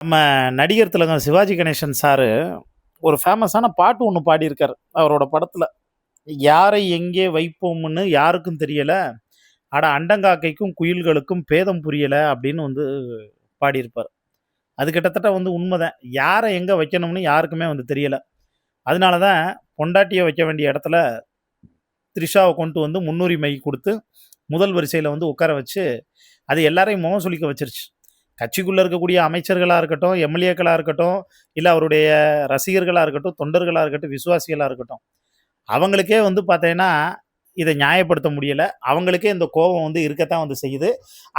நம்ம நடிகர் திலகம் சிவாஜி கணேசன் சாரு ஒரு ஃபேமஸான பாட்டு ஒன்று பாடியிருக்காரு அவரோட படத்தில். யாரை எங்கே வைப்போம்னு யாருக்கும் தெரியல, அட அண்டங்காக்கைக்கும் குயில்களுக்கும் பேதம் புரியல அப்படின்னு வந்து பாடியிருப்பார். அது கிட்டத்தட்ட வந்து உண்மைதான். யாரை எங்கே வைக்கணும்னு யாருக்குமே வந்து தெரியல. அதனால தான் பொண்டாட்டியை வைக்க வேண்டிய இடத்துல த்ரிஷாவை கொண்டு வந்து முன்னுரிமை கொடுத்து முதல் வரிசையில் வந்து உட்கார வச்சு அது எல்லாரையும் முகம் சுளிக்க வச்சிருச்சு. கட்சிக்குள்ளே இருக்கக்கூடிய அமைச்சர்களாக இருக்கட்டும், எம்எல்ஏக்களாக இருக்கட்டும், இல்லை அவருடைய ரசிகர்களாக இருக்கட்டும், தொண்டர்களாக இருக்கட்டும், விசுவாசிகளாக இருக்கட்டும், அவங்களுக்கே வந்து பார்த்தீங்கன்னா இதை நியாயப்படுத்த முடியலை. அவங்களுக்கே இந்த கோபம் வந்து இருக்கத்தான் வந்து செய்யுது.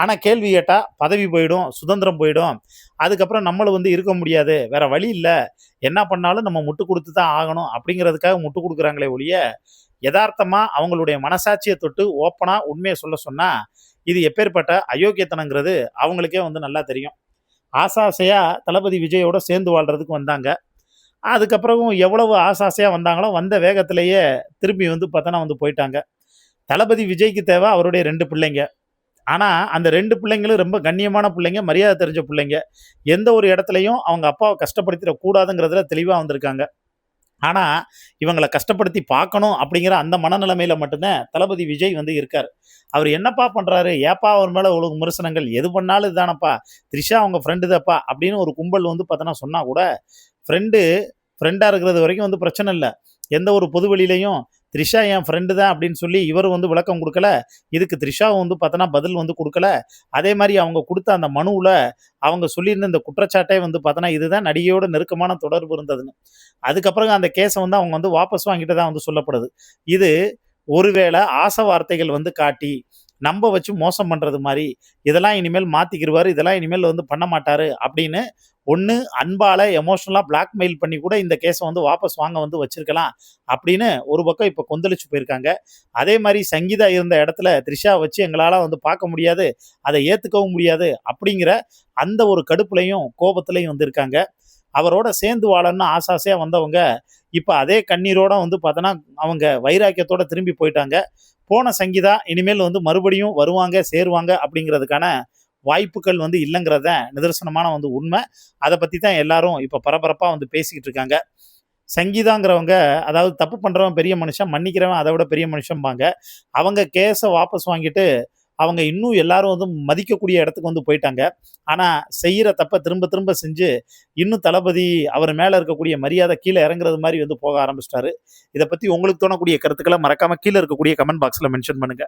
ஆனால் கேள்வி கேட்டால் பதவி போயிடும், சுதந்திரம் போயிடும், அதுக்கப்புறம் நம்மளும் வந்து இருக்க முடியாது, வேற வழி இல்லை, என்ன பண்ணாலும் நம்ம முட்டு கொடுத்து தான் ஆகணும் அப்படிங்கிறதுக்காக முட்டு கொடுக்குறாங்களே ஒழிய யதார்த்தமாக அவங்களுடைய மனசாட்சியை தொட்டு ஓப்பனாக உண்மையை சொல்ல சொன்னால் இது எப்பேற்பட்ட அயோக்கியத்தனங்கிறது அவங்களுக்கே வந்து நல்லா தெரியும். ஆசாசையாக தளபதி விஜயோட சேர்ந்து வாழ்கிறதுக்கு வந்தாங்க. அதுக்கப்புறம் எவ்வளவு ஆசாசையாக வந்தாங்களோ வந்த வேகத்திலேயே திரும்பி வந்து பார்த்தோன்னா வந்து போயிட்டாங்க. தளபதி விஜய்க்கு தேவை அவருடைய 2 பிள்ளைங்க. ஆனால் அந்த 2 பிள்ளைங்களும் ரொம்ப கண்ணியமான பிள்ளைங்க, மரியாதை தெரிஞ்ச பிள்ளைங்க. எந்த ஒரு இடத்துலையும் அவங்க அப்பாவை கஷ்டப்படுத்திடக்கூடாதுங்கிறதுல தெளிவாக வந்திருக்காங்க. ஆனால் இவங்களை கஷ்டப்படுத்தி பார்க்கணும் அப்படிங்கிற அந்த மனநிலைமையில் மட்டும்தான் தளபதி விஜய் வந்து இருக்கார். அவர் என்னப்பா பண்ணுறாரு, ஏப்பா அவர் மேலே இவ்வளோ விமர்சனங்கள், எது பண்ணாலும் இதுதானப்பா, த்ரிஷா அவங்க ஃப்ரெண்டு தான்ப்பா அப்படின்னு ஒரு கும்பல் வந்து பார்த்தோன்னா சொன்னால் கூட ஃப்ரெண்டாக இருக்கிறது வரைக்கும் வந்து பிரச்சனை இல்லை. எந்த ஒரு பொது வெளியிலையும் த்ரிஷா என் ஃப்ரெண்டு தான் அப்படின்னு சொல்லி இவர் வந்து விளக்கம் கொடுக்கல, இதுக்கு த்ரிஷாவும் வந்து பார்த்தோன்னா பதில் வந்து கொடுக்கல. அதே மாதிரி அவங்க கொடுத்த அந்த மனுவில் அவங்க சொல்லியிருந்த இந்த குற்றச்சாட்டே வந்து பார்த்தோன்னா இதுதான் நடிகையோட நெருக்கமான தொடர்பு இருந்ததுன்னு. அதுக்கப்புறம் அந்த கேஸை வந்து அவங்க வந்து வாபஸ் வாங்கிட்டு தான் வந்து சொல்லப்படுது. இது ஒருவேளை ஆசை வார்த்தைகள் வந்து காட்டி நம்ப வச்சு மோசம் பண்ணுறது மாதிரி, இதெல்லாம் இனிமேல் மாற்றிக்கிடுவார், இதெல்லாம் இனிமேல் வந்து பண்ண மாட்டார் அப்படின்னு ஒன்று அன்பால் எமோஷனலாக பிளாக்மெயில் பண்ணி கூட இந்த கேஸை வந்து வாபஸ் வாங்க வந்து வச்சிருக்கலாம் அப்படின்னு ஒரு பக்கம் இப்போ கொந்தளிச்சு போயிருக்காங்க. அதே மாதிரி சங்கீதா இருந்த இடத்துல த்ரிஷா வச்சு எங்களால் வந்து பார்க்க முடியாது, அதை ஏற்றுக்கவும் முடியாது அப்படிங்கிற அந்த ஒரு கடுப்புலையும் கோபத்துலையும் வந்திருக்காங்க. அவரோட சேர்ந்து வாழணும்னு ஆசாசையாக வந்தவங்க இப்போ அதே கண்ணீரோட வந்து பார்த்தோன்னா அவங்க வைராக்கியத்தோட திரும்பி போயிட்டாங்க. போன சங்கீதா இனிமேல் வந்து மறுபடியும் வருவாங்க, சேருவாங்க அப்படிங்கிறதுக்கான வாய்ப்புகள் வந்து இல்லைங்கிறத நிதர்சனமான வந்து உண்மை. அதை பற்றி தான் எல்லாரும் இப்போ பரபரப்பாக வந்து பேசிக்கிட்டு இருக்காங்க. சங்கீதாங்கிறவங்க, அதாவது தப்பு பண்ணுறவன் பெரிய மனுஷன், மன்னிக்கிறவன் அதை விட பெரிய மனுஷன்பாங்க. அவங்க கேஸை வாபஸ் வாங்கிட்டு அவங்க இன்னும் எல்லாரும் வந்து மதிக்கக்கூடிய இடத்துக்கு வந்து போயிட்டாங்க. ஆனால் செய்கிற தப்பை திரும்ப திரும்ப செஞ்சு இன்னும் தளபதி அவர் மேலே இருக்கக்கூடிய மரியாதை கீழே இறங்குறது மாதிரி வந்து போக ஆரம்பிச்சிட்டாரு. இதை பற்றி உங்களுக்கு தோணக்கூடிய கருத்துக்களை மறக்காமல் கீழே இருக்கக்கூடிய கமெண்ட் பாக்ஸில் மென்ஷன் பண்ணுங்கள்.